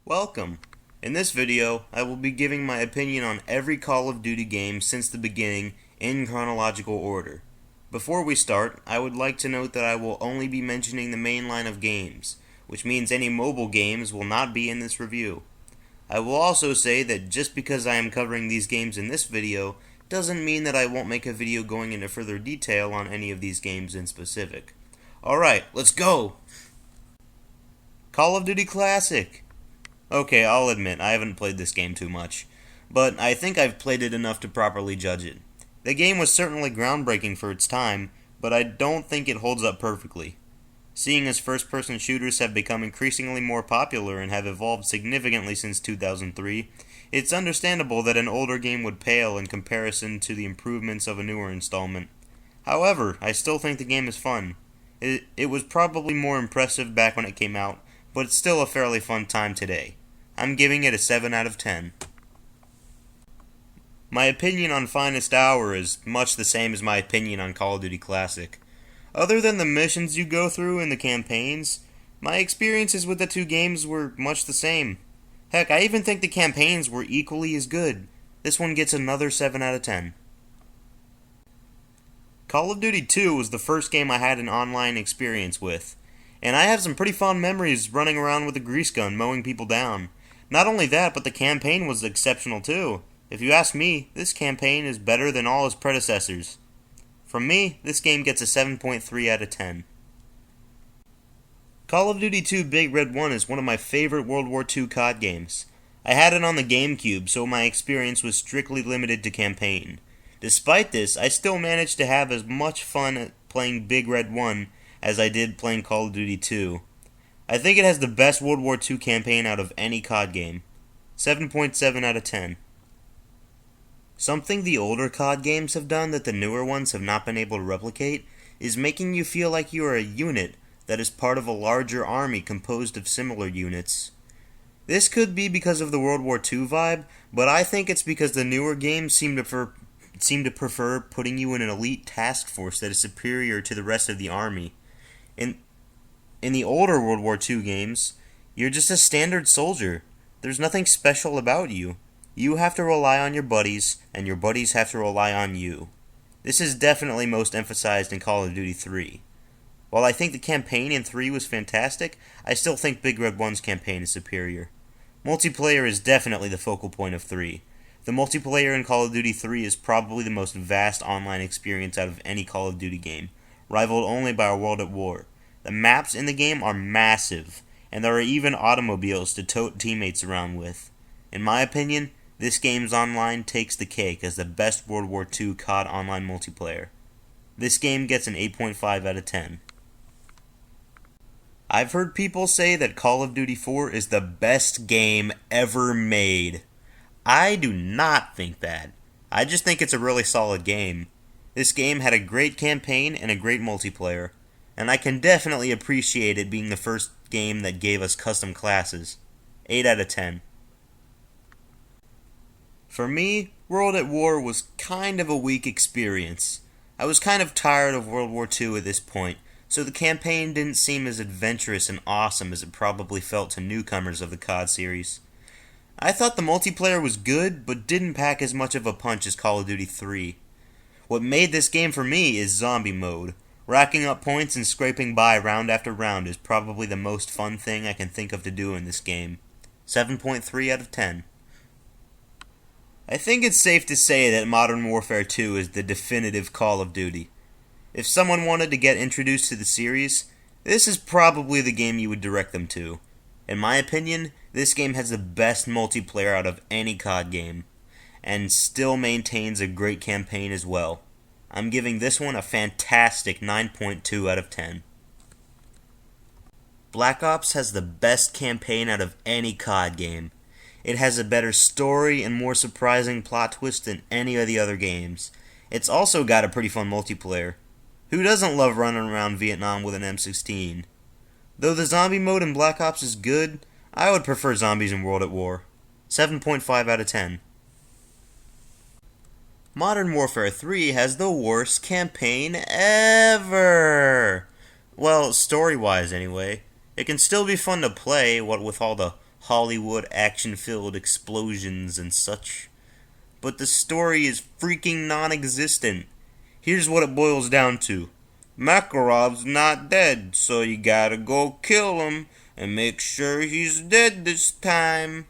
Welcome! In this video, I will be giving my opinion on every Call of Duty game since the beginning in chronological order. Before we start, I would like to note that I will only be mentioning the main line of games, which means any mobile games will not be in this review. I will also say that just because I am covering these games in this video doesn't mean that I won't make a video going into further detail on any of these games in specific. Alright, let's go! Call of Duty Classic! Okay, I'll admit, I haven't played this game too much, but I think I've played it enough to properly judge it. The game was certainly groundbreaking for its time, but I don't think it holds up perfectly. Seeing as first-person shooters have become increasingly more popular and have evolved significantly since 2003, it's understandable that an older game would pale in comparison to the improvements of a newer installment. However, I still think the game is fun. It was probably more impressive back when it came out, but it's still a fairly fun time today. I'm giving it a 7 out of 10. My opinion on Finest Hour is much the same as my opinion on Call of Duty Classic. Other than the missions you go through in the campaigns, my experiences with the two games were much the same. Heck, I even think the campaigns were equally as good. This one gets another 7 out of 10. Call of Duty 2 was the first game I had an online experience with, and I have some pretty fond memories running around with a grease gun mowing people down. Not only that, but the campaign was exceptional too. If you ask me, this campaign is better than all its predecessors. From me, this game gets a 7.3 out of 10. Call of Duty 2 Big Red 1 is one of my favorite World War II COD games. I had it on the GameCube, so my experience was strictly limited to campaign. Despite this, I still managed to have as much fun playing Big Red 1 as I did playing Call of Duty 2. I think it has the best World War II campaign out of any COD game. 7.7 out of 10. Something the older COD games have done that the newer ones have not been able to replicate is making you feel like you are a unit that is part of a larger army composed of similar units. This could be because of the World War II vibe, but I think it's because the newer games seem to prefer putting you in an elite task force that is superior to the rest of the army. In the older World War II games, you're just a standard soldier. There's nothing special about you. You have to rely on your buddies, and your buddies have to rely on you. This is definitely most emphasized in Call of Duty 3. While I think the campaign in 3 was fantastic, I still think Big Red 1's campaign is superior. Multiplayer is definitely the focal point of 3. The multiplayer in Call of Duty 3 is probably the most vast online experience out of any Call of Duty game, rivaled only by a World at War. The maps in the game are massive, and there are even automobiles to tote teammates around with. In my opinion, this game's online takes the cake as the best World War II COD online multiplayer. This game gets an 8.5 out of 10. I've heard people say that Call of Duty 4 is the best game ever made. I do not think that. I just think it's a really solid game. This game had a great campaign and a great multiplayer, and I can definitely appreciate it being the first game that gave us custom classes. 8 out of 10. For me, World at War was kind of a weak experience. I was kind of tired of World War II at this point, so the campaign didn't seem as adventurous and awesome as it probably felt to newcomers of the COD series. I thought the multiplayer was good, but didn't pack as much of a punch as Call of Duty 3. What made this game for me is zombie mode. Racking up points and scraping by round after round is probably the most fun thing I can think of to do in this game. 7.3 out of 10. I think it's safe to say that Modern Warfare 2 is the definitive Call of Duty. If someone wanted to get introduced to the series, this is probably the game you would direct them to. In my opinion, this game has the best multiplayer out of any COD game, and still maintains a great campaign as well. I'm giving this one a fantastic 9.2 out of 10. Black Ops has the best campaign out of any COD game. It has a better story and more surprising plot twist than any of the other games. It's also got a pretty fun multiplayer. Who doesn't love running around Vietnam with an M16? Though the zombie mode in Black Ops is good, I would prefer zombies in World at War. 7.5 out of 10. Modern Warfare 3 has the worst campaign ever. Well, story-wise anyway. It can still be fun to play, what with all the Hollywood action-filled explosions and such. But the story is freaking non-existent. Here's what it boils down to. Makarov's not dead, so you gotta go kill him and make sure he's dead this time.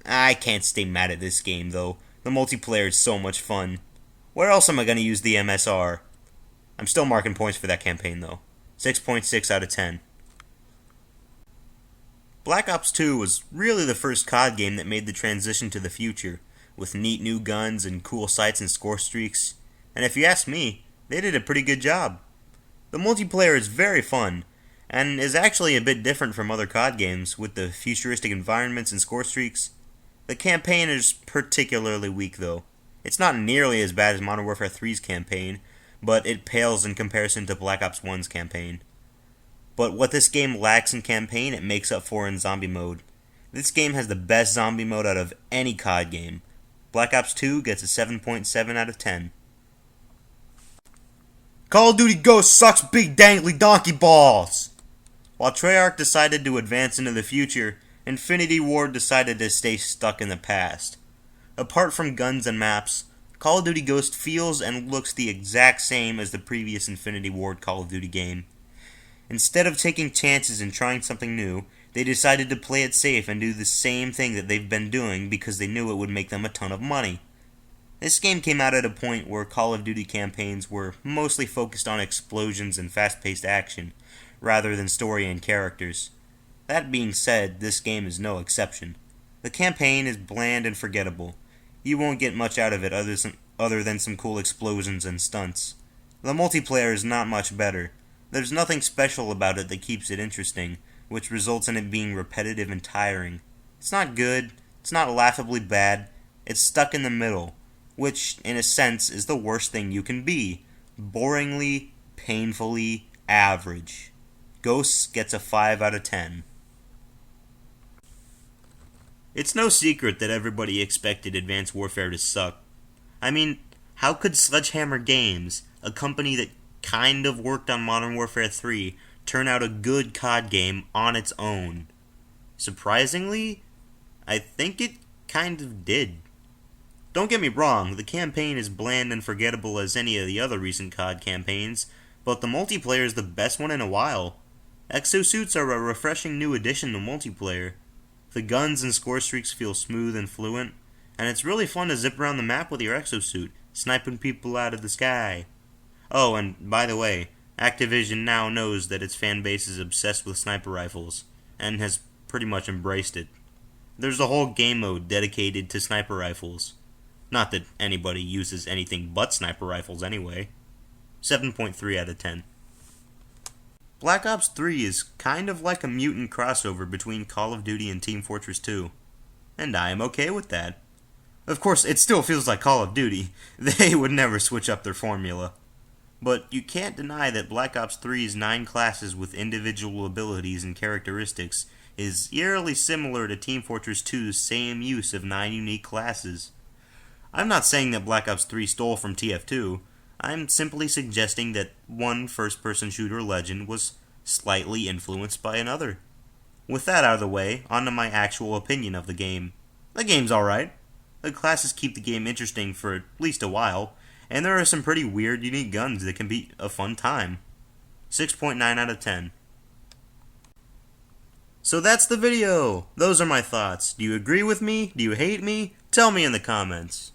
I can't stay mad at this game though. The multiplayer is so much fun. Where else am I gonna use the MSR? I'm still marking points for that campaign though. 6.6 out of 10. Black Ops 2 was really the first COD game that made the transition to the future, with neat new guns and cool sights and score streaks. And if you ask me, they did a pretty good job. The multiplayer is very fun, and is actually a bit different from other COD games, with the futuristic environments and score streaks. The campaign is particularly weak though. It's not nearly as bad as Modern Warfare 3's campaign, but it pales in comparison to Black Ops 1's campaign. But what this game lacks in campaign, it makes up for in zombie mode. This game has the best zombie mode out of any COD game. Black Ops 2 gets a 7.7 out of 10. Call of Duty Ghosts sucks big dangly donkey balls! While Treyarch decided to advance into the future, Infinity Ward decided to stay stuck in the past. Apart from guns and maps, Call of Duty Ghosts feels and looks the exact same as the previous Infinity Ward Call of Duty game. Instead of taking chances and trying something new, they decided to play it safe and do the same thing that they've been doing because they knew it would make them a ton of money. This game came out at a point where Call of Duty campaigns were mostly focused on explosions and fast-paced action, rather than story and characters. That being said, this game is no exception. The campaign is bland and forgettable. You won't get much out of it other than some cool explosions and stunts. The multiplayer is not much better. There's nothing special about it that keeps it interesting, which results in it being repetitive and tiring. It's not good, it's not laughably bad, it's stuck in the middle, which, in a sense, is the worst thing you can be. Boringly, painfully average. Ghosts gets a 5 out of 10. It's no secret that everybody expected Advanced Warfare to suck. I mean, how could Sledgehammer Games, a company that kind of worked on Modern Warfare 3, turn out a good COD game on its own? Surprisingly, I think it kind of did. Don't get me wrong, the campaign is bland and forgettable as any of the other recent COD campaigns, but the multiplayer is the best one in a while. Exosuits are a refreshing new addition to multiplayer. The guns and score streaks feel smooth and fluent, and it's really fun to zip around the map with your exosuit, sniping people out of the sky. Oh, and by the way, Activision now knows that its fan base is obsessed with sniper rifles, and has pretty much embraced it. There's a whole game mode dedicated to sniper rifles. Not that anybody uses anything but sniper rifles anyway. 7.3 out of 10. Black Ops 3 is kind of like a mutant crossover between Call of Duty and Team Fortress 2. And I am okay with that. Of course, it still feels like Call of Duty. They would never switch up their formula. But you can't deny that Black Ops 3's 9 classes with individual abilities and characteristics is eerily similar to Team Fortress 2's same use of 9 unique classes. I'm not saying that Black Ops 3 stole from TF2, I'm simply suggesting that one first-person shooter legend was slightly influenced by another. With that out of the way, on to my actual opinion of the game. The game's alright. The classes keep the game interesting for at least a while, and there are some pretty weird, unique guns that can be a fun time. 6.9 out of 10. So that's the video! Those are my thoughts. Do you agree with me? Do you hate me? Tell me in the comments.